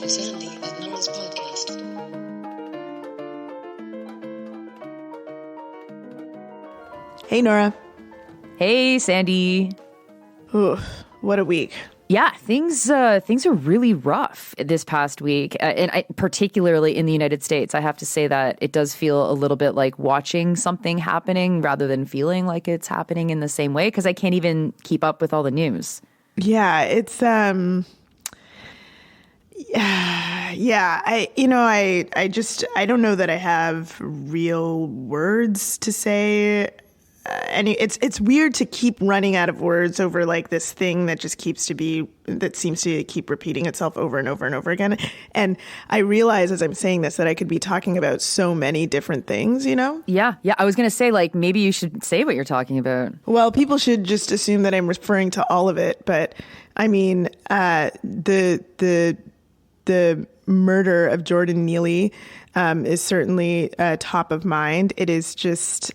to Sandy and Nora's podcast. Hey, Nora. Hey, Sandy. Oof, what a week. Yeah, things are really rough this past week, particularly in the United States. I have to say that it does feel a little bit like watching something happening rather than feeling like it's happening in the same way, because I can't even keep up with all the news. Yeah, it's I don't know that I have real words to say. And it's weird to keep running out of words over like this thing that seems to keep repeating itself over and over and over again. And I realize as I'm saying this that I could be talking about so many different things, you know? Yeah. I was going to say, like, maybe you should say what you're talking about. Well, people should just assume that I'm referring to all of it. But I mean, the murder of Jordan Neely is certainly top of mind. It is just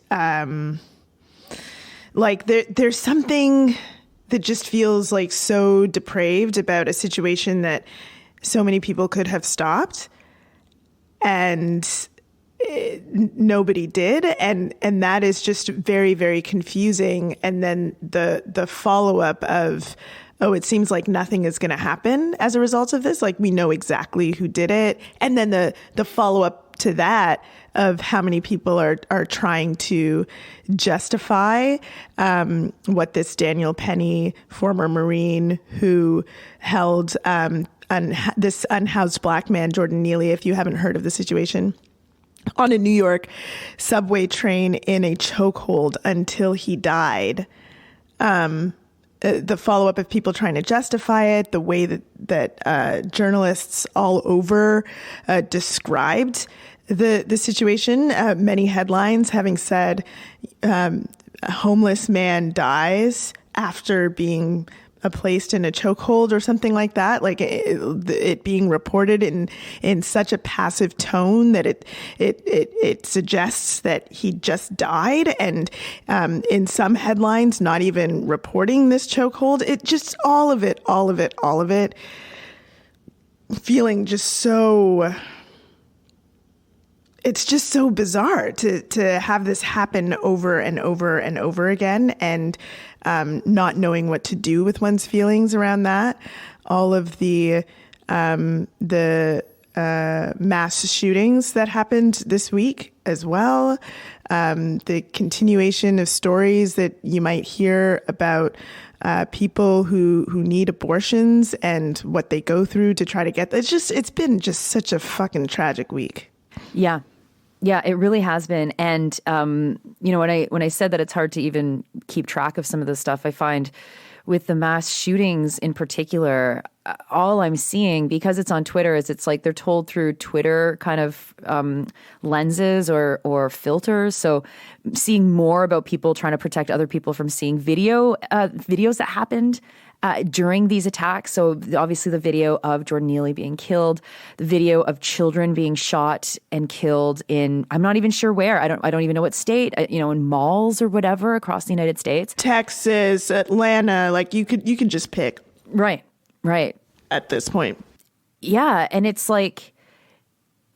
like there's something that just feels like so depraved about a situation that so many people could have stopped and nobody did. And that is just very, very confusing. And then the follow-up of, oh, it seems like nothing is going to happen as a result of this. Like, we know exactly who did it. And then the follow-up to that of how many people are trying to justify what this Daniel Penny, former Marine who held this unhoused black man, Jordan Neely, if you haven't heard of the situation, on a New York subway train in a chokehold until he died. The follow-up of people trying to justify it, the way that journalists all over described the situation, many headlines having said a homeless man dies after being placed in a chokehold or something like that, like it being reported in such a passive tone that it suggests that he just died, and in some headlines not even reporting this chokehold. It just all of it feeling just so. It's just so bizarre to have this happen over and over and over again, and not knowing what to do with one's feelings around that. All of the mass shootings that happened this week as well. The continuation of stories that you might hear about people who need abortions and what they go through to try to get. It's been just such a fucking tragic week. Yeah, it really has been. And, when I said that it's hard to even keep track of some of this stuff, I find with the mass shootings in particular, all I'm seeing, because it's on Twitter, is it's like they're told through Twitter kind of lenses or filters. So seeing more about people trying to protect other people from seeing videos that happened during these attacks. So obviously the video of Jordan Neely being killed, the video of children being shot and killed in, I'm not even sure where. I don't even know what state, in malls or whatever across the United States. Texas, Atlanta, like you could just pick. Right. At this point. Yeah. And it's like,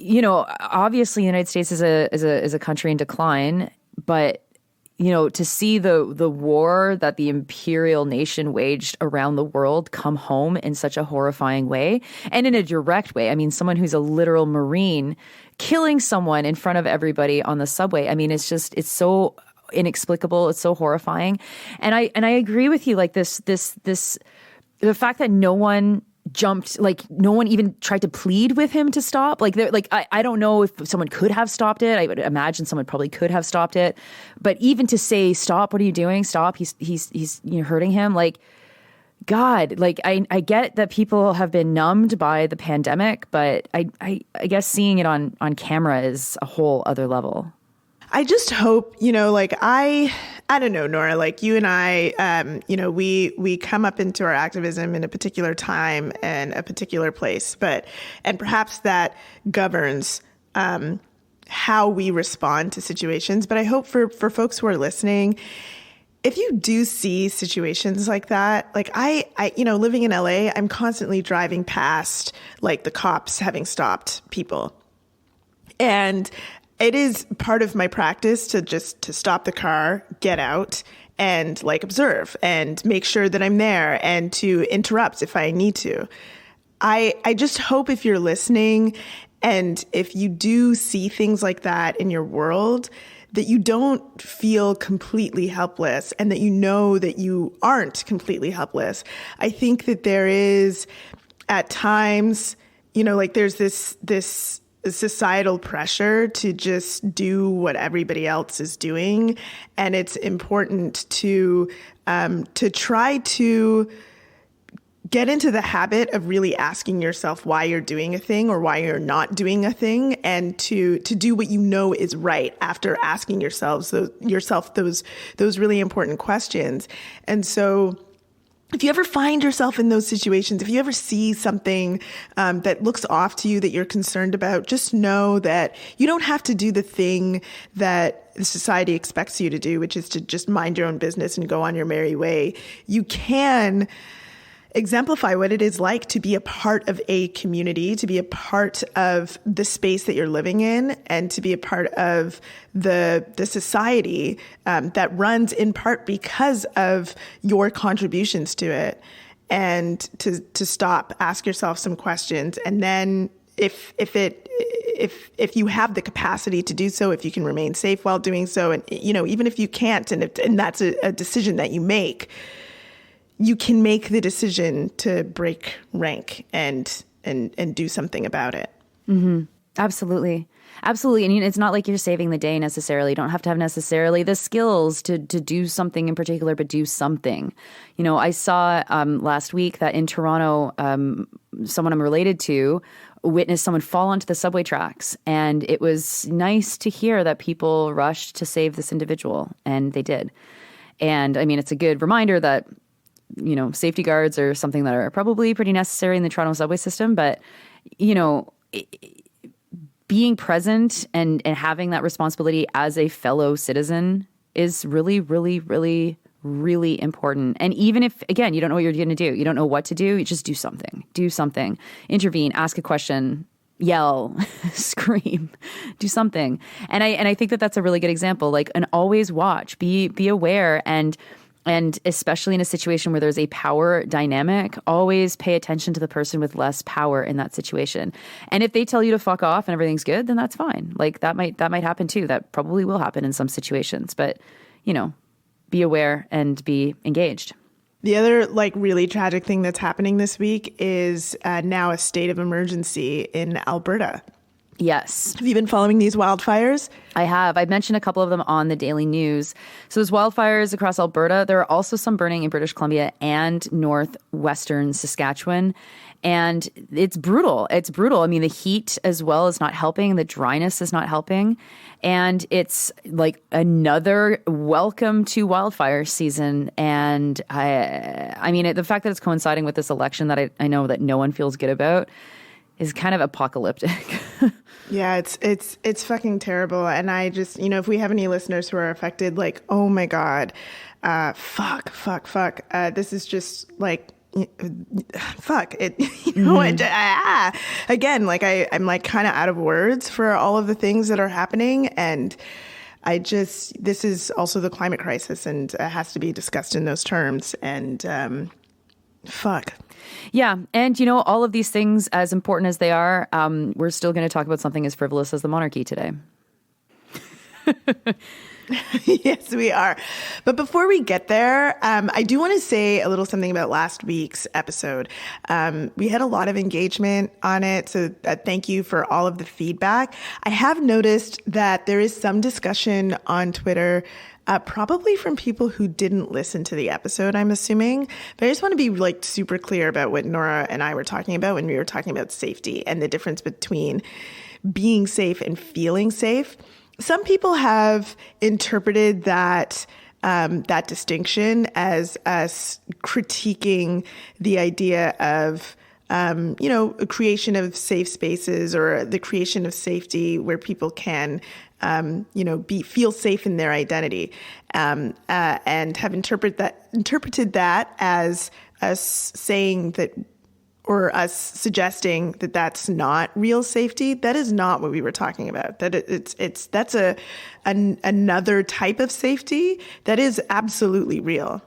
obviously the United States is a country in decline, but to see the war that the imperial nation waged around the world come home in such a horrifying way, and in a direct way. I mean, someone who's a literal Marine killing someone in front of everybody on the subway. I mean, it's so inexplicable. It's so horrifying. And I agree with you. Like the fact that no one jumped, like no one even tried to plead with him to stop. I don't know if someone could have stopped it. I would imagine someone probably could have stopped it. But even to say, stop, what are you doing? Stop. He's hurting him. Like, God, like I get that people have been numbed by the pandemic, but I guess seeing it on camera is a whole other level. I just hope, I don't know, Nora, like you and I, we come up into our activism in a particular time and a particular place, and perhaps that governs how we respond to situations. But I hope for folks who are listening, if you do see situations like that, like living in LA, I'm constantly driving past like the cops having stopped people. And it is part of my practice to stop the car, get out, and like observe and make sure that I'm there and to interrupt if I need to. I just hope if you're listening and if you do see things like that in your world, that you don't feel completely helpless and that you know that you aren't completely helpless. I think that there is at times, like there's this societal pressure to just do what everybody else is doing. And it's important to try to get into the habit of really asking yourself why you're doing a thing or why you're not doing a thing, and to do what you know is right after asking yourself those really important questions. And so if you ever find yourself in those situations, if you ever see something that looks off to you that you're concerned about, just know that you don't have to do the thing that society expects you to do, which is to just mind your own business and go on your merry way. You can exemplify what it is like to be a part of a community, to be a part of the space that you're living in, and to be a part of the society that runs in part because of your contributions to it. And to stop, ask yourself some questions, and then if you have the capacity to do so, if you can remain safe while doing so, and even if you can't, and that's a decision that you make, you can make the decision to break rank and do something about it. Mm-hmm. Absolutely. Absolutely. And it's not like you're saving the day necessarily. You don't have to have necessarily the skills to do something in particular, but do something. I saw last week that in Toronto, someone I'm related to witnessed someone fall onto the subway tracks. And it was nice to hear that people rushed to save this individual, and they did. And I mean, it's a good reminder that safety guards are something that are probably pretty necessary in the Toronto subway system. But, being present and having that responsibility as a fellow citizen is really, really, really, really important. And even if, again, you don't know what you're going to do, you don't know what to do, you just do something. Do something. Intervene, ask a question, yell, scream, do something. And I think that that's a really good example. Like, and always watch, be aware, and especially in a situation where there's a power dynamic, always pay attention to the person with less power in that situation. And if they tell you to fuck off and everything's good, then that's fine. Like that might happen too. That probably will happen in some situations. But, be aware and be engaged. The other really tragic thing that's happening this week is now a state of emergency in Alberta. Yes. Have you been following these wildfires? I have. I've mentioned a couple of them on the Daily News. So there's wildfires across Alberta. There are also some burning in British Columbia and northwestern Saskatchewan. And it's brutal. It's brutal. I mean, the heat as well is not helping. The dryness is not helping. And it's like another welcome to wildfire season. And I mean, the fact that it's coinciding with this election that I know that no one feels good about is kind of apocalyptic. Yeah, it's fucking terrible. And I just, if we have any listeners who are affected, like, oh my God, fuck. This is just like, fuck it. Again, like I'm like kind of out of words for all of the things that are happening. And this is also the climate crisis, and it has to be discussed in those terms. And fuck. Yeah. And, all of these things, as important as they are, we're still going to talk about something as frivolous as the monarchy today. Yes, we are. But before we get there, I do want to say a little something about last week's episode. We had a lot of engagement on it, so thank you for all of the feedback. I have noticed that there is some discussion on Twitter, probably from people who didn't listen to the episode, I'm assuming. But I just want to be super clear about what Nora and I were talking about when we were talking about safety and the difference between being safe and feeling safe. Some people have interpreted that distinction as us critiquing the idea of a creation of safe spaces or the creation of safety where people can, feel safe in their identity, and have interpreted that as us saying that, or us suggesting that that's not real safety. That is not what we were talking about. That's another type of safety that is absolutely real.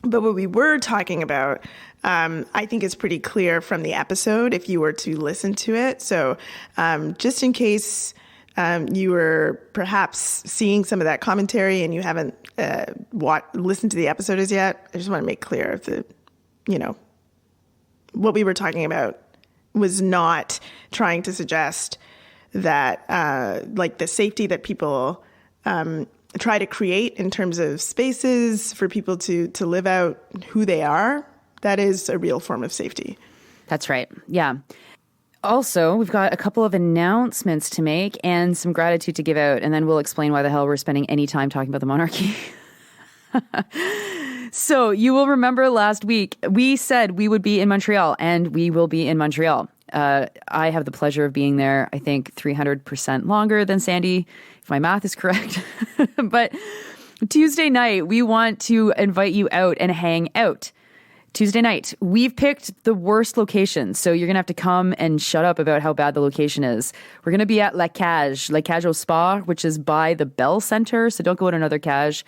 But what we were talking about, I think is pretty clear from the episode if you were to listen to it. So just in case you were perhaps seeing some of that commentary and you haven't listened to the episode as yet, I just want to make clear that, what we were talking about was not trying to suggest that the safety that people try to create in terms of spaces for people to live out who they are, that is a real form of safety. That's right. Yeah. Also, we've got a couple of announcements to make and some gratitude to give out, and then we'll explain why the hell we're spending any time talking about the monarchy. So you will remember last week, we said we would be in Montreal, and we will be in Montreal. I have the pleasure of being there, I think, 300% longer than Sandy, if my math is correct. But Tuesday night, we want to invite you out and hang out. Tuesday night, we've picked the worst location, so you're going to have to come and shut up about how bad the location is. We're going to be at La Cage au Spa, which is by the Bell Center, so don't go to another Cage.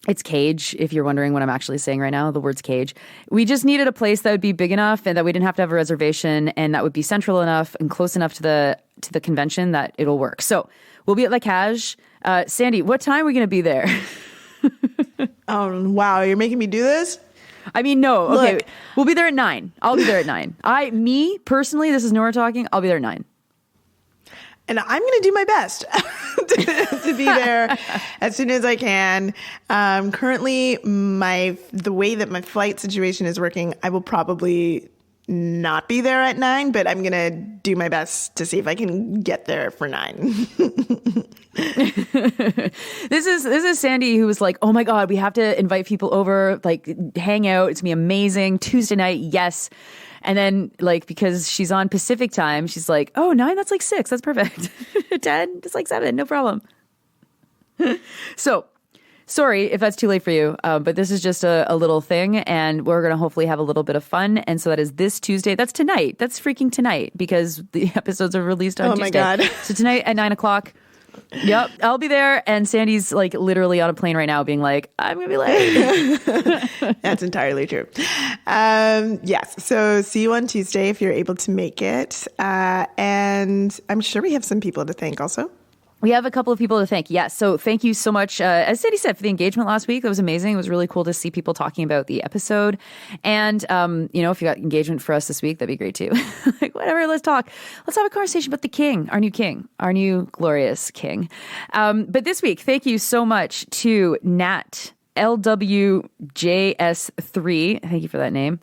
It's Cage, if you're wondering what I'm actually saying right now. The word's Cage. We just needed a place that would be big enough and that we didn't have to have a reservation and that would be central enough and close enough to the convention that it'll work. So we'll be at La Cage. Sandy, what time are we going to be there? Wow, you're making me do this? I mean, no. Okay, Look. we'll be there at 9. I'll be there at 9. Me, personally, this is Nora talking. I'll be there at 9. And I'm going to do my best to be there as soon as I can. Currently, the way that my flight situation is working, I will probably not be there at 9, but I'm going to do my best to see if I can get there for 9. This is Sandy, who was like, oh my God, we have to invite people over, like hang out. It's going to be amazing. Tuesday night, yes. And then, because she's on Pacific time, she's like, oh, 9, that's like 6. That's perfect. 10, it's like 7. No problem. So, sorry if that's too late for you, but this is just a little thing, and we're going to hopefully have a little bit of fun. And so that is this Tuesday. That's tonight. That's freaking tonight, because the episodes are released on Tuesday. Oh, my God. So tonight at 9 o'clock. Yep, I'll be there, and Sandy's literally on a plane right now being like, I'm gonna be late. That's entirely true. Yes, so see you on Tuesday if you're able to make it, and I'm sure we have some people to thank also. We have a couple of people to thank. Yes. So thank you so much, as Sandy said, for the engagement last week. That was amazing. It was really cool to see people talking about the episode. And, if you got engagement for us this week, that'd be great too. Whatever, let's talk. Let's have a conversation about the king, our new glorious king. But this week, thank you so much to Nat LWJS3. Thank you for that name.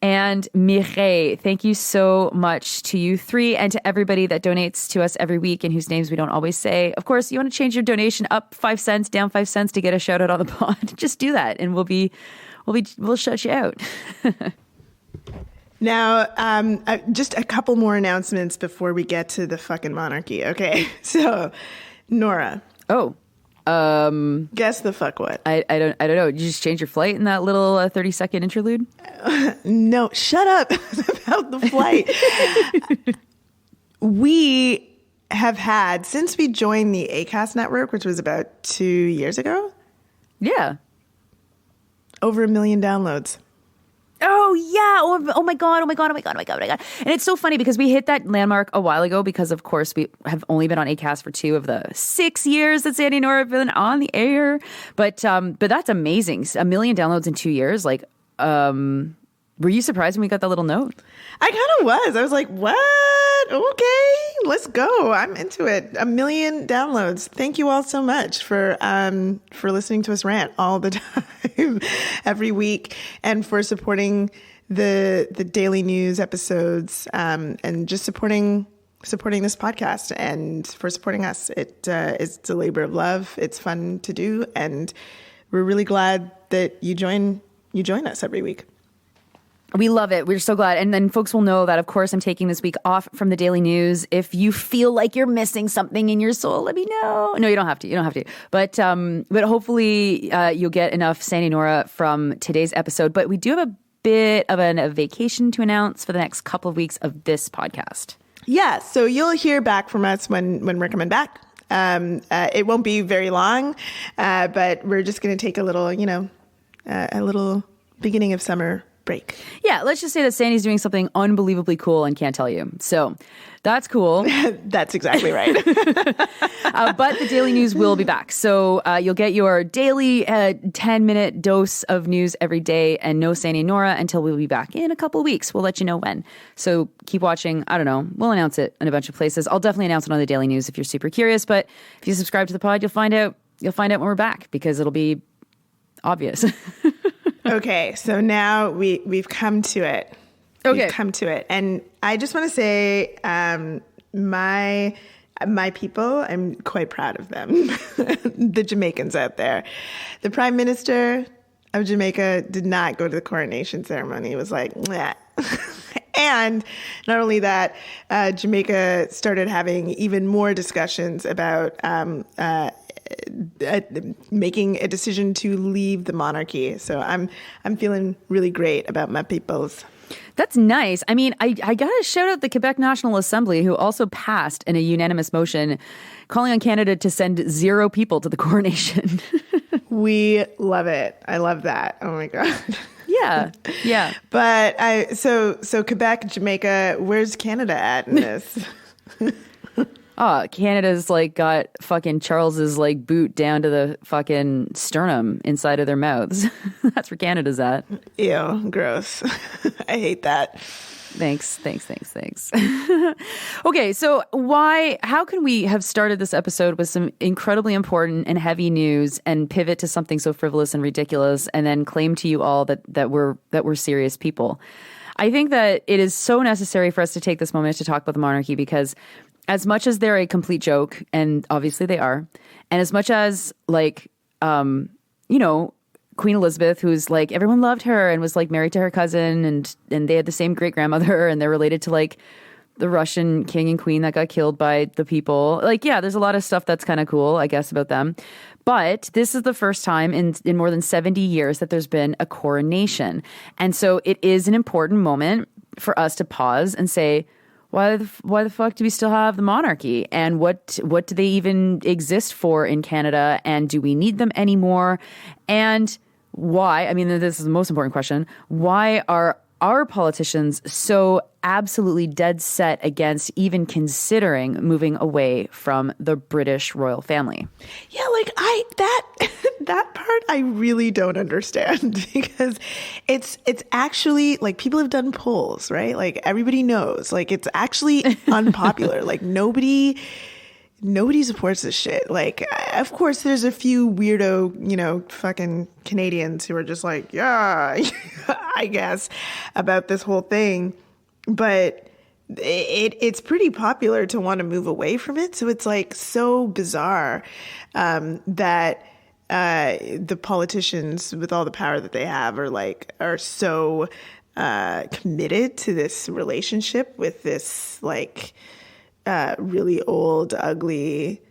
And Mireille, thank you so much to you three and to everybody that donates to us every week and whose names we don't always say. Of course, you want to change your donation up 5 cents, down 5 cents to get a shout out on the pod. Just do that and we'll shout you out. Now, just a couple more announcements before we get to the fucking monarchy. Okay. So, Nora. Oh. Guess the fuck what? I don't know. Did you just change your flight in that little 30-second interlude? No, shut up about the flight. We have had, since we joined the Acast network, which was about 2 years ago. Yeah. Over 1 million downloads. Oh, yeah. Oh, my God. And it's so funny because we hit that landmark a while ago because, of course, we have only been on Acast for 2 of the 6 years that Sandy and Nora have been on the air. But that's amazing. 1 million downloads in 2 years. Were you surprised when we got that little note? I kind of was. I was like, what? Okay, let's go. I'm into it. 1 million downloads. Thank you all so much for listening to us rant all the time, every week, and for supporting the daily news episodes, and just supporting this podcast and for supporting us. It's a labor of love. It's fun to do, and we're really glad that you join us every week. We love it. We're so glad. And then folks will know that, of course, I'm taking this week off from the daily news. If you feel like you're missing something in your soul, let me know. No, you don't have to. You don't have to. But hopefully you'll get enough Sandy Nora from today's episode. But we do have a bit of a vacation to announce for the next couple of weeks of this podcast. Yeah, so you'll hear back from us when we're coming back. It won't be very long, but we're just going to take a little, a little beginning of summer break. Yeah, let's just say that Sandy's doing something unbelievably cool and can't tell you. So that's cool. That's exactly right. But the daily news will be back. So you'll get your daily 10-minute dose of news every day, and no Sandy and Nora until we'll be back in a couple of weeks. We'll let you know when. So keep watching. I don't know. We'll announce it in a bunch of places. I'll definitely announce it on the daily news if you're super curious. But if you subscribe to the pod, you'll find out when we're back, because it'll be obvious. Okay, so now we've come to it. Okay. We've come to it. And I just want to say my people, I'm quite proud of them. The Jamaicans out there. The Prime Minister of Jamaica did not go to the coronation ceremony. He was like, nah. And not only that, Jamaica started having even more discussions about making a decision to leave the monarchy. So I'm feeling really great about my peoples. That's nice. I mean, I got to shout out the Quebec National Assembly, who also passed in a unanimous motion calling on Canada to send 0 people to the coronation. We love it. I love that. Oh my God. Yeah. But so Quebec, Jamaica, where's Canada at in this? Oh, Canada's got fucking Charles's boot down to the fucking sternum inside of their mouths. That's where Canada's at. Ew, gross. I hate that. Thanks. Okay, so how can we have started this episode with some incredibly important and heavy news and pivot to something so frivolous and ridiculous and then claim to you all that we're serious people? I think that it is so necessary for us to take this moment to talk about the monarchy, because as much as they're a complete joke, and obviously they are, and as much as Queen Elizabeth, who's everyone loved her and was married to her cousin, and they had the same great grandmother, and they're related to the Russian king and queen that got killed by the people. There's a lot of stuff that's kind of cool, I guess, about them. But this is the first time in more than 70 years that there's been a coronation. And so it is an important moment for us to pause and say, why the fuck do we still have the monarchy? And what do they even exist for in Canada? And do we need them anymore? And why, I mean, this is the most important question, why are our politicians so absolutely dead set against even considering moving away from the British royal family? Yeah, that part I really don't understand, because it's actually people have done polls, right? Everybody knows, it's actually unpopular. Nobody supports this shit. Of course, there's a few weirdo, fucking Canadians who are just yeah, I guess, about this whole thing. But it's pretty popular to want to move away from it. So it's so bizarre that the politicians, with all the power that they have, are so committed to this relationship with this really old, ugly,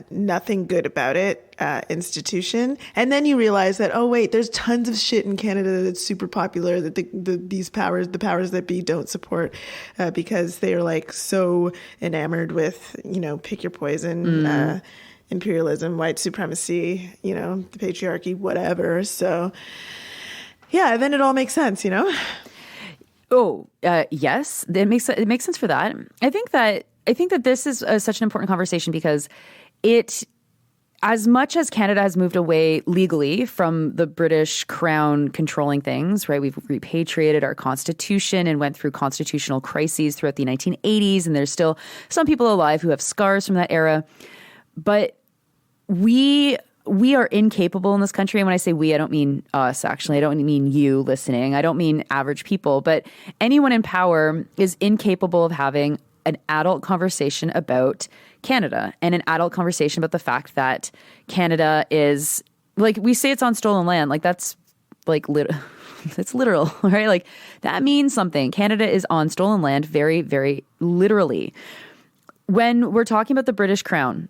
nothing good about it institution. And then you realize that, oh wait, there's tons of shit in Canada that's super popular that the powers that be don't support, because they are so enamored with, pick your poison, imperialism, white supremacy, the patriarchy, whatever. So yeah, then it all makes sense, Oh, yes, it makes sense for that. I think that this is such an important conversation, because as much as Canada has moved away legally from the British crown controlling things, right? We've repatriated our constitution and went through constitutional crises throughout the 1980s, and there's still some people alive who have scars from that era. But we are incapable in this country. And when I say we, I don't mean us, actually. I don't mean you listening. I don't mean average people. But anyone in power is incapable of having an adult conversation about Canada, and an adult conversation about the fact that Canada is, we say it's on stolen land. That's It's literal, right? Like that means something. Canada is on stolen land very, very literally. When we're talking about the British Crown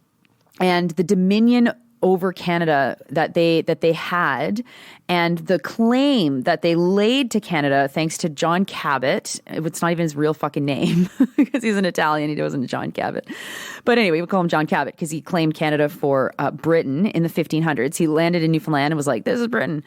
and the dominion over Canada that they had, and the claim that they laid to Canada thanks to John Cabot. It's not even his real fucking name because he's an Italian. He wasn't John Cabot. But anyway, we call him John Cabot because he claimed Canada for Britain in the 1500s. He landed in Newfoundland and was like, this is Britain.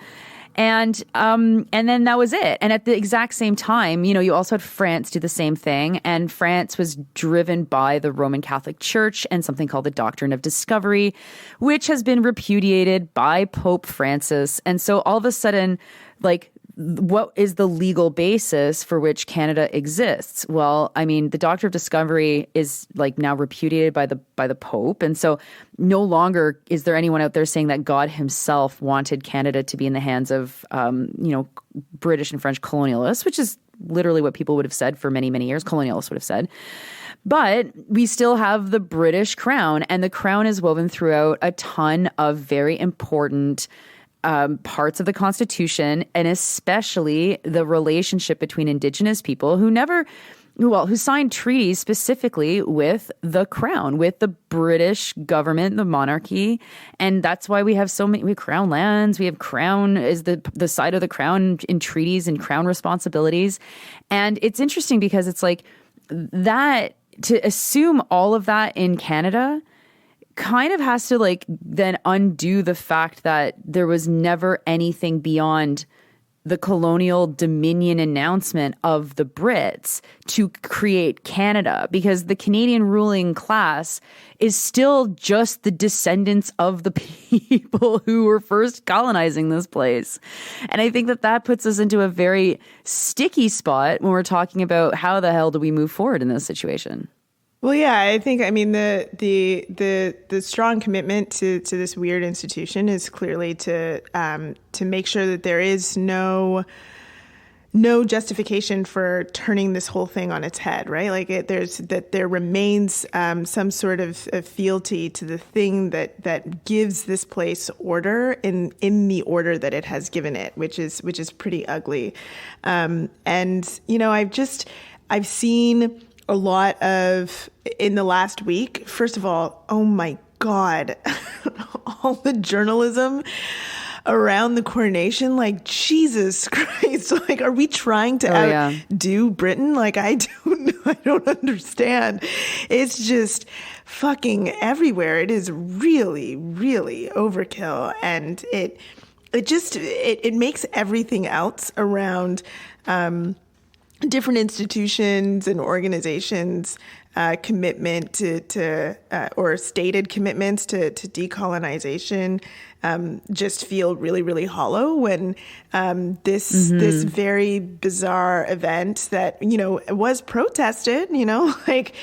And then that was it. And at the exact same time, you also had France do the same thing. And France was driven by the Roman Catholic Church and something called the Doctrine of Discovery, which has been repudiated by Pope Francis. And so all of a sudden, like, what is the legal basis for which Canada exists? Well, I mean, the Doctrine of Discovery is like now repudiated by the Pope. And so no longer is there anyone out there saying that God himself wanted Canada to be in the hands of, British and French colonialists, which is literally what people would have said for many, many years. Colonialists would have said. But we still have the British crown, and the crown is woven throughout a ton of very important parts of the Constitution, and especially the relationship between Indigenous people who signed treaties specifically with the Crown, with the British government, the monarchy. And that's why we have so many, we have Crown lands, we have Crown is the side of the Crown in treaties and Crown responsibilities. And it's interesting because it's like that, to assume all of that in Canada kind of has to like then undo the fact that there was never anything beyond the colonial dominion announcement of the Brits to create Canada, because the Canadian ruling class is still just the descendants of the people who were first colonizing this place. And I think that puts us into a very sticky spot when we're talking about how the hell do we move forward in this situation. Well, yeah, I think, I mean, the strong commitment to this weird institution is clearly to make sure that there is no justification for turning this whole thing on its head, right? Like there remains some sort of fealty to the thing that gives this place order in the order that it has given it, which is pretty ugly. And I've seen a lot of, in the last week, first of all, oh my God, all the journalism around the coronation, like, Jesus Christ, like, are we trying to outdo Britain? Like, I don't understand. It's just fucking everywhere. It is really, really overkill. And it makes everything else around, different institutions and organizations' commitment to or stated commitments to decolonization just feel really, really hollow when this very bizarre event that, was protested, like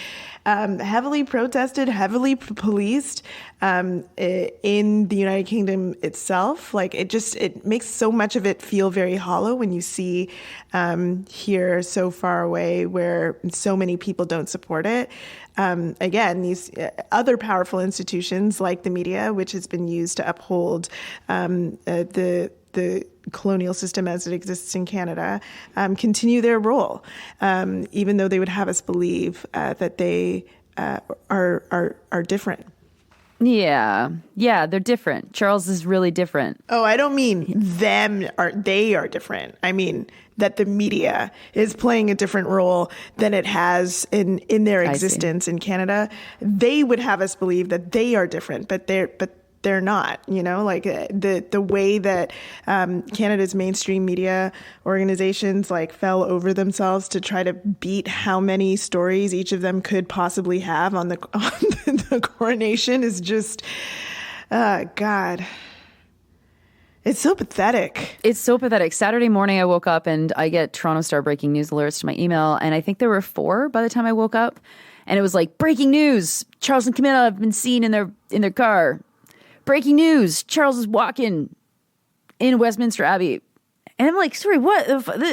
heavily protested, heavily policed in the United Kingdom itself. Like it makes so much of it feel very hollow when you see here so far away where so many people don't support it. Again, these other powerful institutions like the media, which has been used to uphold the colonial system as it exists in Canada, continue their role, even though they would have us believe that they are different. Yeah, they're different. Charles is really different. Oh, I don't mean they are different. I mean that the media is playing a different role than it has in their existence in Canada. They would have us believe that they are different, but they're not, like the way that Canada's mainstream media organizations like fell over themselves to try to beat how many stories each of them could possibly have on the coronation is just, God. It's so pathetic. It's so pathetic. Saturday morning, I woke up and I get Toronto Star breaking news alerts to my email. And I think there were 4 by the time I woke up. And it was like, breaking news, Charles and Camilla have been seen in their car. Breaking news, Charles is walking in Westminster Abbey. And I'm like, sorry, what?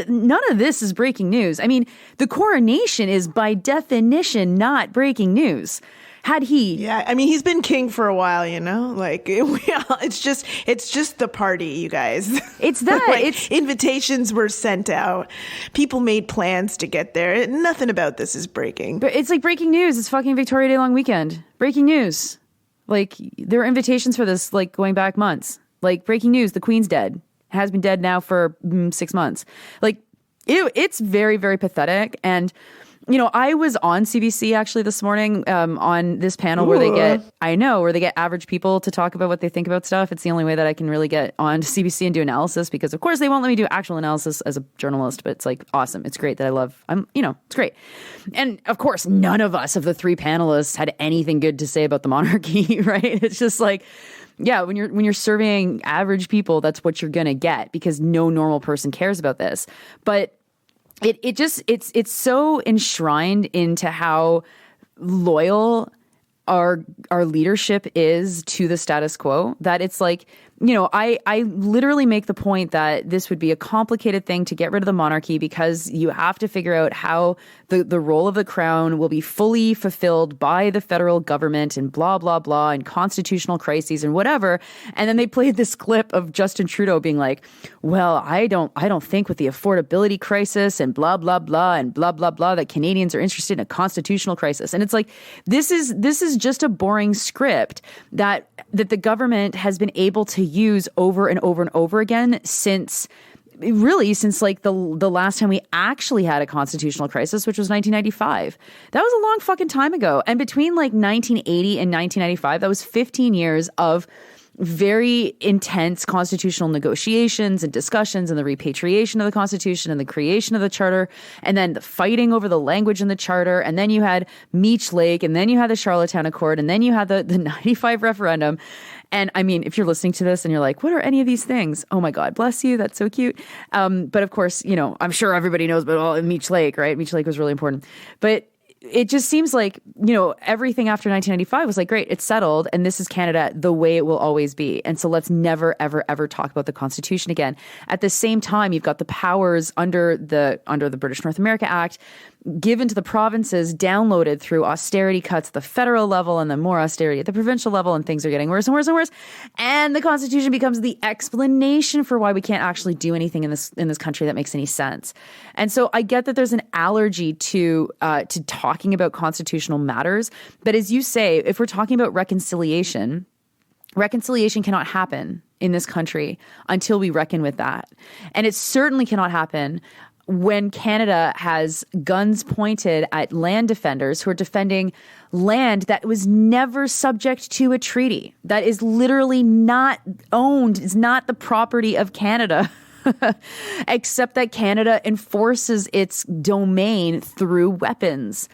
None of this is breaking news. I mean, the coronation is by definition not breaking news. Had he, Yeah, I mean, he's been king for a while, you know? Like, it's just the party, you guys. It's that. Like, invitations were sent out. People made plans to get there. Nothing about this is breaking. but it's like breaking news. It's fucking Victoria Day long weekend. Breaking news. Like, there were invitations for this, like, going back months. Like, breaking news, the Queen's dead. Has been dead now for 6 months. Like, it's very, very pathetic. And you know, I was on CBC actually this morning on this panel where they get average people to talk about what they think about stuff. It's the only way that I can really get on CBC and do analysis, because of course they won't let me do actual analysis as a journalist, but it's like awesome. It's great that it's great. And of course, none of us of the three panelists had anything good to say about the monarchy, right? It's just like, yeah, when you're surveying average people, that's what you're going to get, because no normal person cares about this. But it's so enshrined into how loyal our leadership is to the status quo that it's like, you know, I literally make the point that this would be a complicated thing to get rid of the monarchy, because you have to figure out how the role of the crown will be fully fulfilled by the federal government and blah, blah, blah, and constitutional crises and whatever. And then they played this clip of Justin Trudeau being like, well, I don't think with the affordability crisis and blah, blah, blah, and blah, blah, blah, that Canadians are interested in a constitutional crisis. And it's like, this is just a boring script that the government has been able to use over and over and over again since like the last time we actually had a constitutional crisis, which was 1995. That was a long fucking time ago. And between like 1980 and 1995, that was 15 years of very intense constitutional negotiations and discussions, and the repatriation of the Constitution and the creation of the Charter, and then the fighting over the language in the Charter, and then you had Meech Lake, and then you had the Charlottetown Accord, and then you had the 95 referendum. And I mean, if you're listening to this and you're like, what are any of these things? Oh my God, bless you. That's so cute. But of course, you know, I'm sure everybody knows about Meech Lake, right? Meech Lake was really important. But it just seems like, you know, everything after 1995 was like, great, it's settled, and this is Canada the way it will always be. And so let's never, ever, ever talk about the Constitution again. At the same time, you've got the powers under the British North America Act given to the provinces, downloaded through austerity cuts at the federal level, and then more austerity at the provincial level, and things are getting worse and worse and worse. And the Constitution becomes the explanation for why we can't actually do anything in this country that makes any sense. And so I get that there's an allergy to talking about constitutional matters, but as you say, if we're talking about reconciliation cannot happen in this country until we reckon with that. And it certainly cannot happen when Canada has guns pointed at land defenders who are defending land that was never subject to a treaty, that is literally not owned, is not the property of Canada, except that Canada enforces its domain through weapons.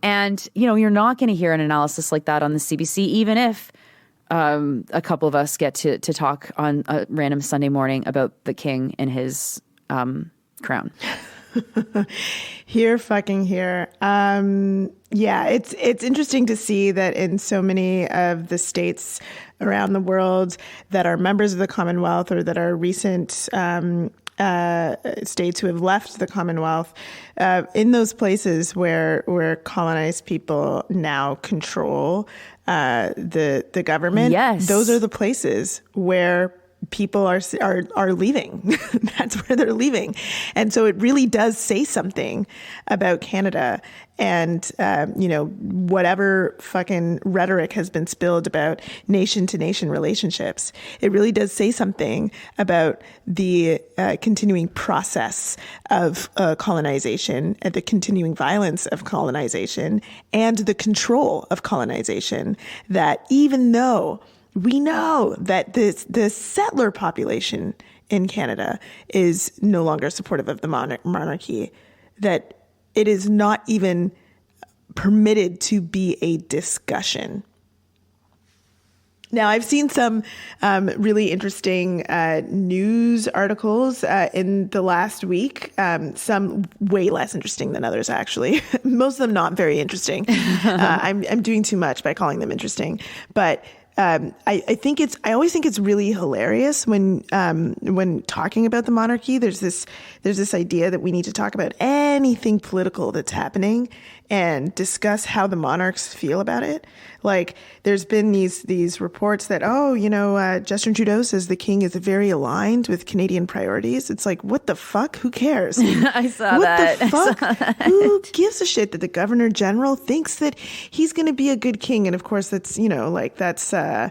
And, you know, you're not going to hear an analysis like that on the CBC, even if a couple of us get to talk on a random Sunday morning about the king and his crown. Here, fucking here. Yeah, it's interesting to see that in so many of the states around the world that are members of the Commonwealth, or that are recent states who have left the Commonwealth, in those places where colonized people now control the government. Yes, those are the places where people are leaving. That's where they're leaving. And so it really does say something about Canada, and, you know, whatever fucking rhetoric has been spilled about nation to nation relationships, it really does say something about the continuing process of colonization, and the continuing violence of colonization, and the control of colonization, that even though we know that the settler population in Canada is no longer supportive of the monarchy, that it is not even permitted to be a discussion. Now, I've seen some really interesting news articles in the last week, some way less interesting than others, actually. Most of them not very interesting. I'm doing too much by calling them interesting. But I always think it's really hilarious when talking about the monarchy. There's this idea that we need to talk about anything political that's happening and discuss how the monarchs feel about it. Like there's been these reports that Justin Trudeau says the king is very aligned with Canadian priorities. It's like, what the fuck? Who cares? I saw that. What the fuck? Who gives a shit that the governor general thinks that he's going to be a good king? And of course, that's as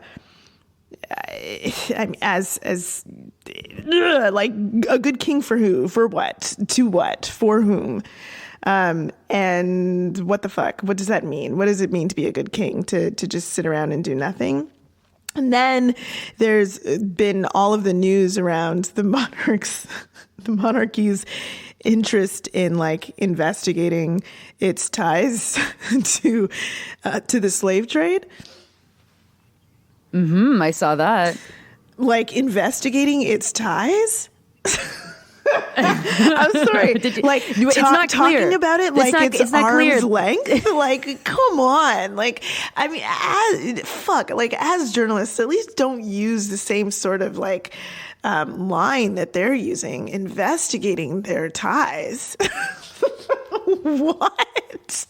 like a good king for who? For what? To what? For whom? And what the fuck? What does that mean? What does it mean to be a good king? To just sit around and do nothing? And then there's been all of the news around the monarchy's interest in like investigating its ties to the slave trade. I saw that. Like investigating its ties? I'm sorry. It's not clear. Talking about it like it's arm's length. Like, come on. Like, I mean, as journalists, at least don't use the same sort of like line that they're using, investigating their ties. What?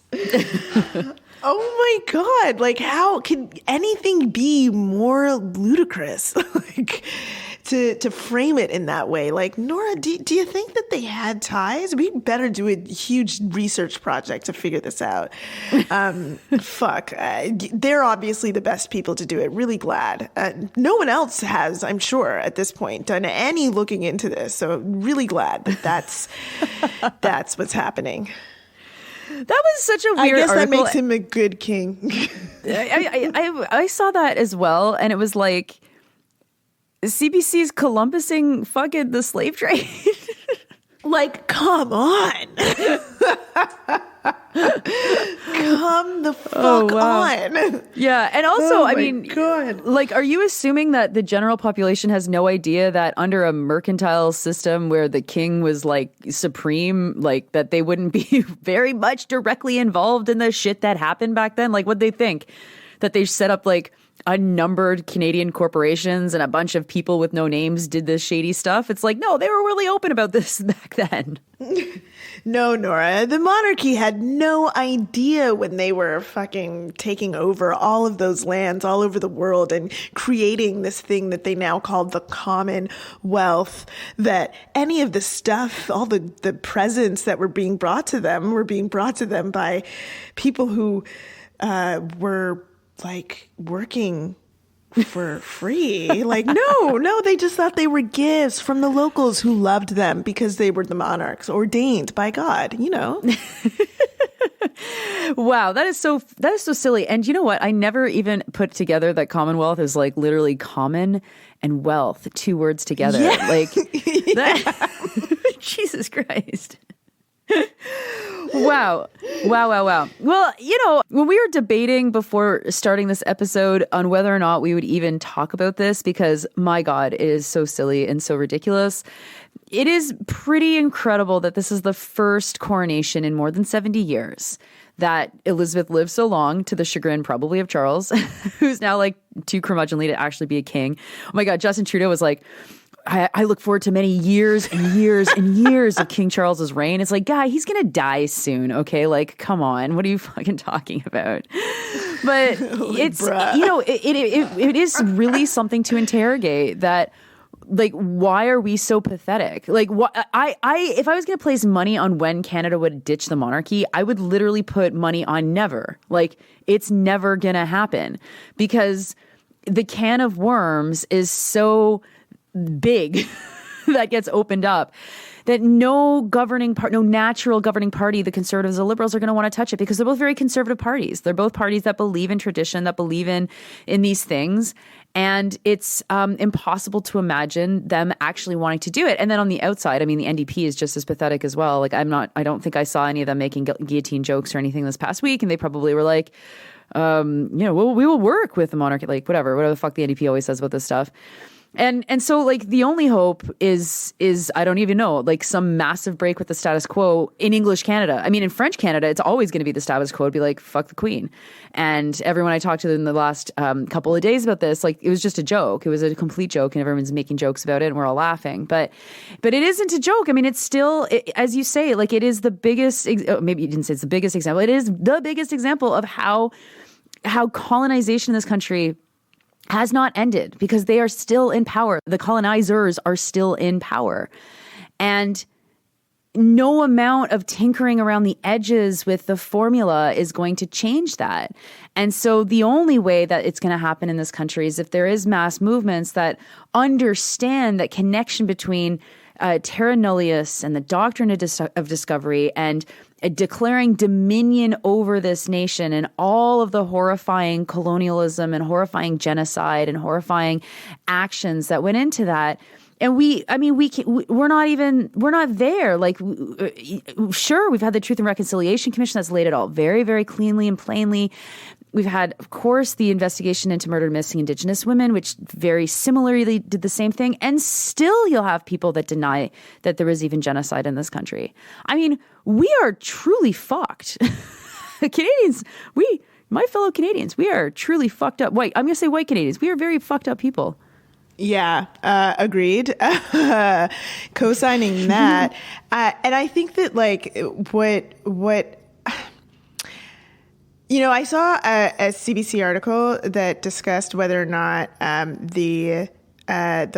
Oh my God. Like, how could anything be more ludicrous? Like, to frame it in that way. Like, Nora, do you think that they had ties? We better do a huge research project to figure this out. They're obviously the best people to do it. Really glad. No one else has, I'm sure, at this point, done any looking into this. So really glad that's what's happening. That was such a weird I guess article. That makes him a good king. I saw that as well, and it was like CBC's Columbusing fucking the slave trade. Like, come on. Come the fuck on. Yeah. And also, I mean, God. Like, are you assuming that the general population has no idea that under a mercantile system where the king was like supreme, like that they wouldn't be very much directly involved in the shit that happened back then? Like, what'd they think? That they set up like unnumbered Canadian corporations and a bunch of people with no names did this shady stuff? It's like, no, they were really open about this back then. No, Nora, the monarchy had no idea when they were fucking taking over all of those lands all over the world and creating this thing that they now call the Commonwealth, that any of the stuff, all the presents that were being brought to them by people who were like working for free. Like, no, they just thought they were gifts from the locals who loved them because they were the monarchs ordained by God, you know. Wow, that is so silly. And you know what? I never even put together that Commonwealth is like literally common and wealth, two words together. Yeah. Like that. Jesus Christ. Wow. Well, you know, when we were debating before starting this episode on whether or not we would even talk about this, because my God, it is so silly and so ridiculous. It is pretty incredible that this is the first coronation in more than 70 years that Elizabeth lived so long, to the chagrin probably of Charles, who's now like too curmudgeonly to actually be a king. Oh my God, Justin Trudeau was like, I look forward to many years and years and years of King Charles's reign. It's like, guy, he's going to die soon. Okay. Like, come on. What are you fucking talking about? But it's, bruh. you know, it is really something to interrogate that, like, why are we so pathetic? Like, what if I was going to place money on when Canada would ditch the monarchy, I would literally put money on never. Like, it's never going to happen because the can of worms is so big that gets opened up that no natural governing party, the Conservatives, the Liberals, are going to want to touch it because they're both very conservative parties. They're both parties that believe in tradition, that believe in these things. And it's impossible to imagine them actually wanting to do it. And then on the outside, I mean, the NDP is just as pathetic as well. Like, I don't think I saw any of them making guillotine jokes or anything this past week. And they probably were like, we will work with the monarchy, like whatever the fuck the NDP always says about this stuff. And so like the only hope is I don't even know, like some massive break with the status quo in English Canada. I mean, in French Canada, it's always going to be the status quo. It'd be like, fuck the Queen. And everyone I talked to in the last couple of days about this, like it was just a joke. It was a complete joke and everyone's making jokes about it and we're all laughing. But it isn't a joke. I mean, it's still, as you say, like it is the biggest, maybe you didn't say it's the biggest example. It is the biggest example of how colonization in this country has not ended because they are still in power. The colonizers are still in power. And no amount of tinkering around the edges with the formula is going to change that. And so the only way that it's going to happen in this country is if there is mass movements that understand that connection between terra nullius and the doctrine of discovery and declaring dominion over this nation and all of the horrifying colonialism and horrifying genocide and horrifying actions that went into that. And we're not there. Like, sure, we've had the Truth and Reconciliation Commission that's laid it all very, very cleanly and plainly. We've had, of course, the investigation into murdered missing Indigenous women, which very similarly did the same thing. And still you'll have people that deny that there was even genocide in this country. I mean, we are truly fucked. Canadians, my fellow Canadians, we are truly fucked up. I'm going to say white Canadians. We are very fucked up people. Yeah, agreed. Co-signing that. And I think that like what I saw a CBC article that discussed whether or not the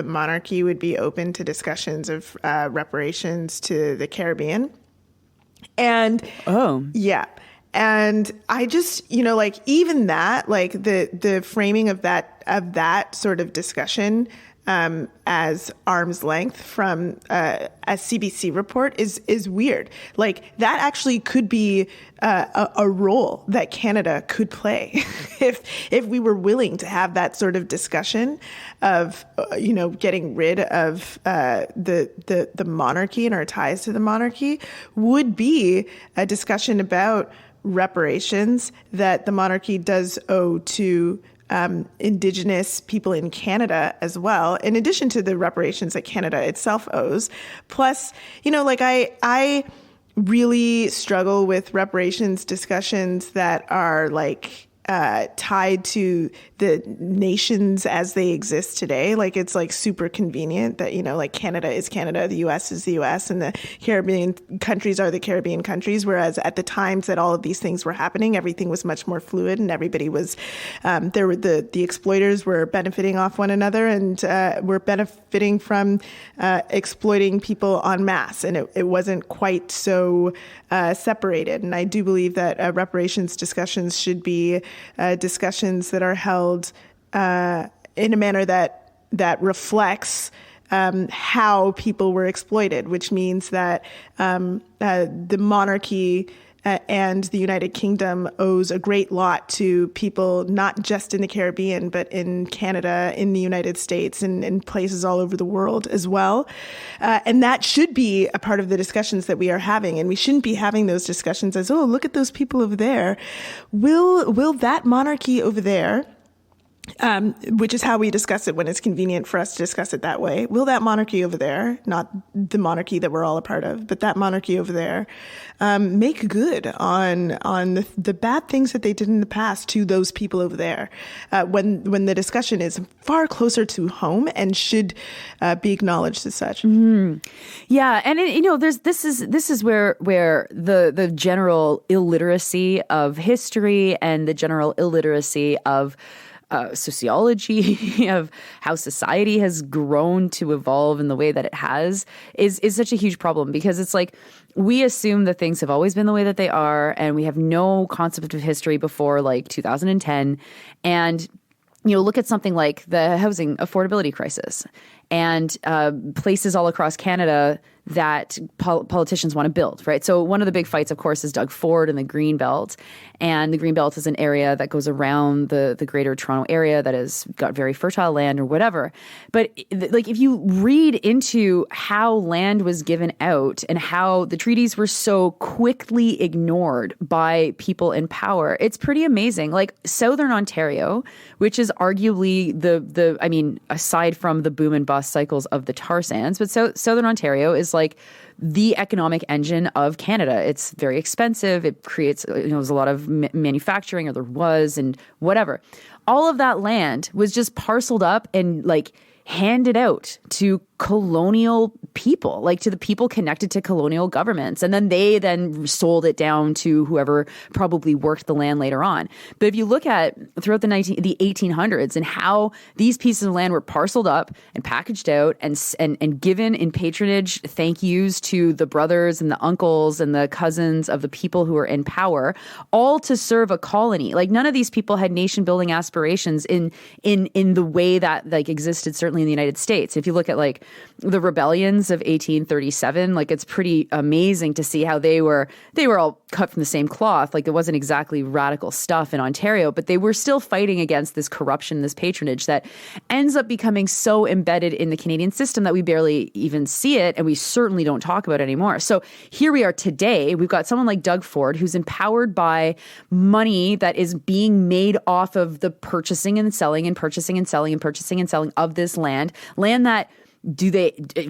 monarchy would be open to discussions of reparations to the Caribbean. And yeah. And I just, like even that, like the framing of that sort of discussion as arm's length from a CBC report is weird. Like that actually could be a role that Canada could play if we were willing to have that sort of discussion of getting rid of the monarchy and our ties to the monarchy would be a discussion about reparations that the monarchy does owe to Indigenous people in Canada as well, in addition to the reparations that Canada itself owes. Plus, I really struggle with reparations discussions that are like tied to the nations as they exist today. Like it's like super convenient that, like Canada is Canada, the US is the US, and the Caribbean countries are the Caribbean countries. Whereas at the times that all of these things were happening, everything was much more fluid and everybody was, there were the exploiters were benefiting off one another and were benefiting from exploiting people en masse. And it wasn't quite so separated. And I do believe that reparations discussions should be discussions that are held in a manner that reflects how people were exploited, which means that the monarchy and the United Kingdom owes a great lot to people, not just in the Caribbean, but in Canada, in the United States, and in places all over the world as well. And that should be a part of the discussions that we are having. And we shouldn't be having those discussions as, oh, look at those people over there. Will that monarchy over there, which is how we discuss it when it's convenient for us to discuss it that way. Will that monarchy over there, not the monarchy that we're all a part of, but that monarchy over there, make good on the bad things that they did in the past to those people over there, when the discussion is far closer to home and should be acknowledged as such. Mm-hmm. Yeah, and this is where the general illiteracy of history and the general illiteracy of sociology of how society has grown to evolve in the way that it has is such a huge problem, because it's like we assume that things have always been the way that they are and we have no concept of history before like 2010. And look at something like the housing affordability crisis and places all across Canada that politicians want to build, right? So one of the big fights, of course, is Doug Ford and the Greenbelt. And the Greenbelt is an area that goes around the greater Toronto area that has got very fertile land or whatever. But like, if you read into how land was given out and how the treaties were so quickly ignored by people in power, it's pretty amazing. Like Southern Ontario, which is arguably I mean, aside from the boom and bust cycles of the tar sands, but Southern Ontario is like the economic engine of Canada. It's very expensive. It creates, there's a lot of manufacturing, or there was, and whatever. All of that land was just parceled up and like handed out to colonial people, like to the people connected to colonial governments. And then they sold it down to whoever probably worked the land later on. But if you look at throughout the 1800s and how these pieces of land were parceled up and packaged out and given in patronage thank yous to the brothers and the uncles and the cousins of the people who were in power, all to serve a colony. Like none of these people had nation building aspirations in the way that like existed certainly in the United States. If you look at like the rebellions of 1837, like it's pretty amazing to see how they were all cut from the same cloth. Like it wasn't exactly radical stuff in Ontario, but they were still fighting against this corruption, this patronage that ends up becoming so embedded in the Canadian system that we barely even see it, and we certainly don't talk about it anymore. So here we are today. We've got someone like Doug Ford who's empowered by money that is being made off of the purchasing and selling and purchasing and selling and purchasing and selling of this land that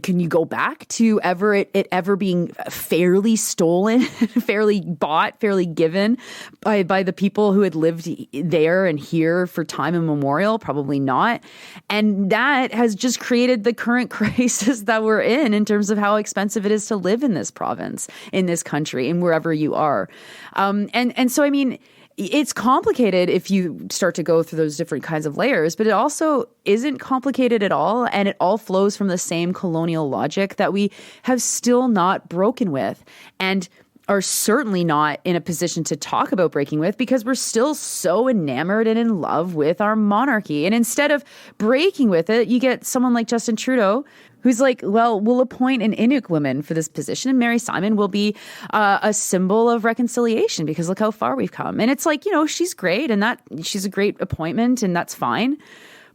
can you go back to it ever being fairly stolen, fairly bought, fairly given by the people who had lived there and here for time immemorial? Probably not. And that has just created the current crisis that we're in terms of how expensive it is to live in this province, in this country, and wherever you are. And so, I mean, it's complicated if you start to go through those different kinds of layers, but it also isn't complicated at all. And it all flows from the same colonial logic that we have still not broken with and are certainly not in a position to talk about breaking with, because we're still so enamored and in love with our monarchy. And instead of breaking with it, you get someone like Justin Trudeau, who's like, well, we'll appoint an Inuk woman for this position, and Mary Simon will be a symbol of reconciliation because look how far we've come. And it's like, she's great and that she's a great appointment and that's fine.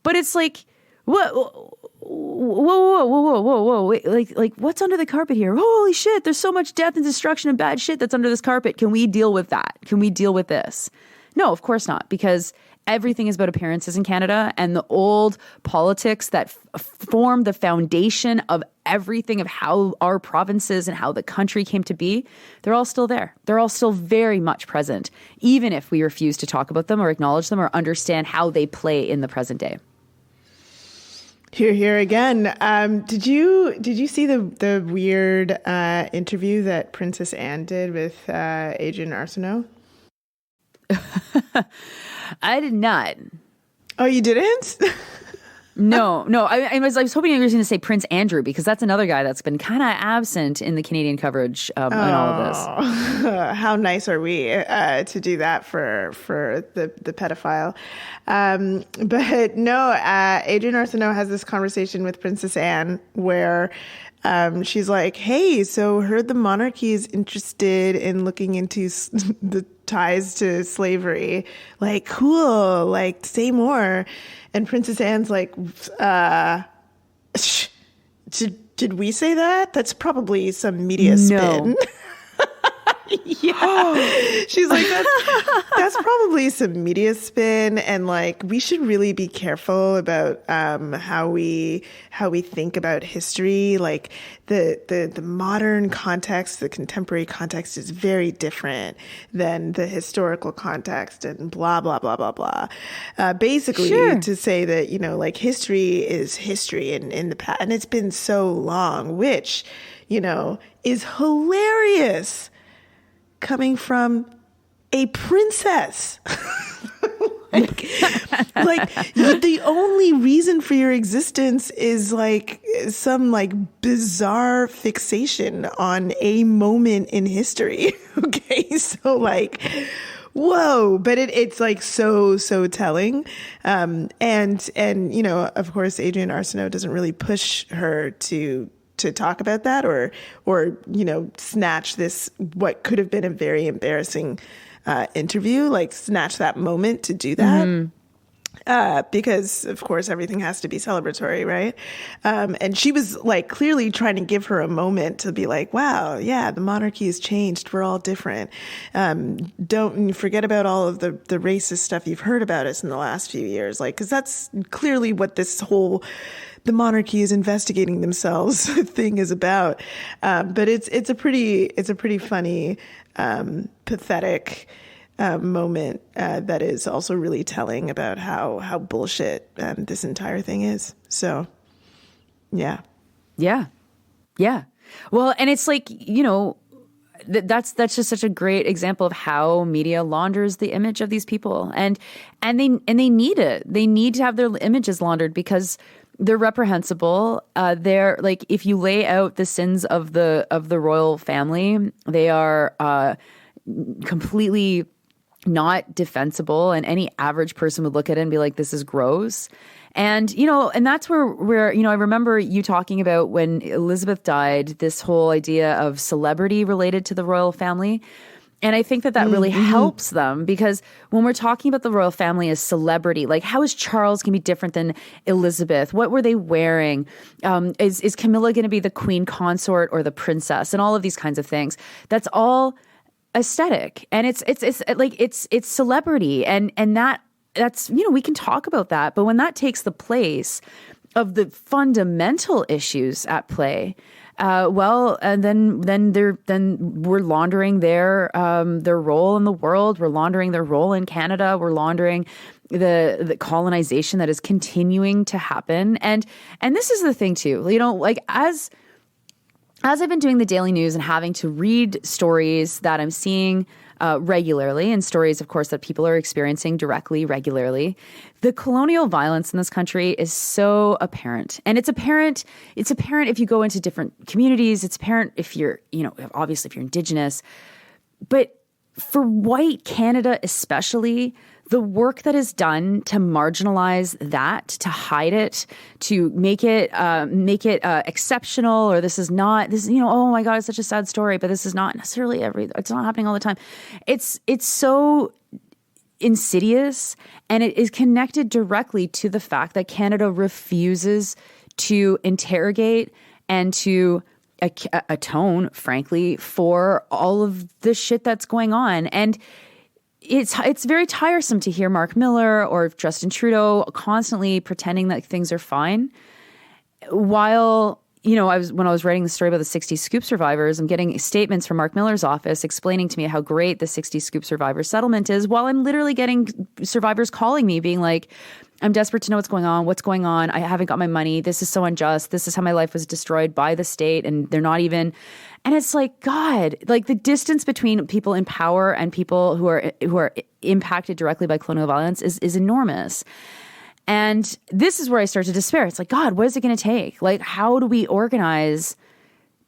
But it's like, what? Whoa. Wait, like what's under the carpet here? Holy shit, there's so much death and destruction and bad shit that's under this carpet. Can we deal with that? Can we deal with this? No, of course not, because everything is about appearances in Canada, and the old politics that form the foundation of everything, of how our provinces and how the country came to be, they're all still there. They're all still very much present, even if we refuse to talk about them or acknowledge them or understand how they play in the present day. Here again. Did you see the weird interview that Princess Anne did with Adrian Arsenault? I did not. Oh, you didn't? No. I was hoping you were going to say Prince Andrew, because that's another guy that's been kind of absent in the Canadian coverage in all of this. How nice are we to do that for the pedophile? But no, Adrian Arsenault has this conversation with Princess Anne where she's like, hey, so heard the monarchy is interested in looking into the ties to slavery. Like, cool, like, say more. And Princess Anne's like, did we say that? That's probably some media spin. No. Yeah. She's like, that's probably some media spin, and like we should really be careful about how we think about history. Like the modern context, the contemporary context is very different than the historical context, and blah blah blah blah blah. Basically, sure. To say that like history is history in the past, and it's been so long, which is hilarious. Coming from a princess. like the only reason for your existence is like some like bizarre fixation on a moment in history. Okay. So like, whoa, but it's like so telling. And of course, Adrian Arsenault doesn't really push her to to talk about that, or snatch this what could have been a very embarrassing interview, like snatch that moment to do that. Because of course everything has to be celebratory, right? And she was like clearly trying to give her a moment to be like, wow, yeah, the monarchy has changed. We're all different. Don't forget about all of the racist stuff you've heard about us in the last few years. Like, cause that's clearly what this whole, the monarchy is investigating themselves thing is about. But it's a pretty funny, pathetic, moment that is also really telling about how bullshit this entire thing is. So, yeah. Well, and it's like, that's just such a great example of how media launders the image of these people, and they need it. They need to have their images laundered because they're reprehensible. They're like, if you lay out the sins of the royal family, they are completely not defensible, and any average person would look at it and be like, this is gross. And, and that's where, I remember you talking about when Elizabeth died, this whole idea of celebrity related to the royal family. And I think that really helps them, because when we're talking about the royal family as celebrity, like how is Charles going to be different than Elizabeth? What were they wearing? Is Camilla going to be the queen consort or the princess? And all of these kinds of things. That's all aesthetic, and it's celebrity, and that's we can talk about that, but when that takes the place of the fundamental issues at play, and then we're laundering their role in the world, we're laundering their role in Canada, we're laundering the colonization that is continuing to happen, and this is the thing too, like as I've been doing the daily news and having to read stories that I'm seeing regularly, and stories, of course, that people are experiencing directly, regularly, the colonial violence in this country is so apparent. And it's apparent if you go into different communities. It's apparent if you're, obviously if you're Indigenous. But for white Canada especially, the work that is done to marginalize that, to hide it, to make it exceptional, or this is, oh my God, it's such a sad story, but this is not necessarily it's not happening all the time. It's so insidious, and it is connected directly to the fact that Canada refuses to interrogate and to atone, frankly, for all of the shit that's going on. And it's very tiresome to hear Mark Miller or Justin Trudeau constantly pretending that things are fine. While, when I was writing the story about the 60 Scoop survivors, I'm getting statements from Mark Miller's office explaining to me how great the 60 Scoop survivor settlement is, while I'm literally getting survivors calling me being like, I'm desperate to know what's going on. I haven't got my money. This is so unjust. This is how my life was destroyed by the state. And they're not even, and it's like, God, like the distance between people in power and people who are impacted directly by colonial violence is enormous. And this is where I start to despair. It's like, God, what is it going to take? Like, how do we organize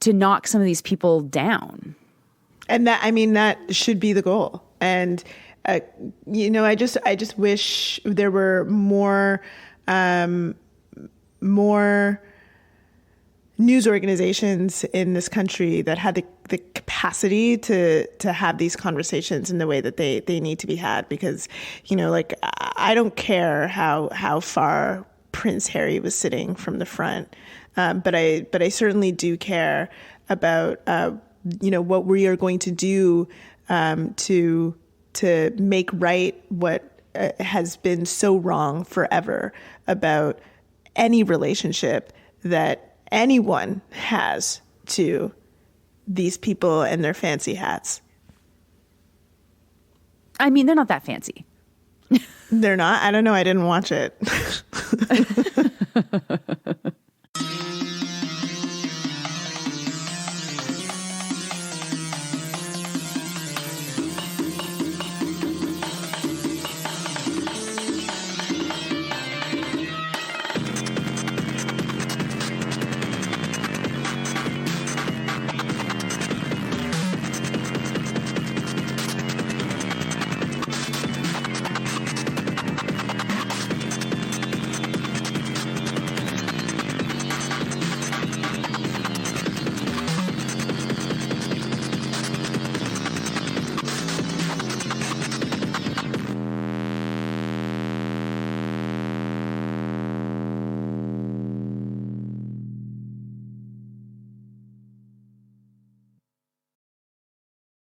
to knock some of these people down? And that should be the goal. And I just wish there were more news organizations in this country that had the capacity to have these conversations in the way that they need to be had. Because, I don't care how far Prince Harry was sitting from the front, but I certainly do care about what we are going to do to make right what has been so wrong forever about any relationship that anyone has to these people and their fancy hats. I mean, they're not that fancy. They're not? I don't know. I didn't watch it.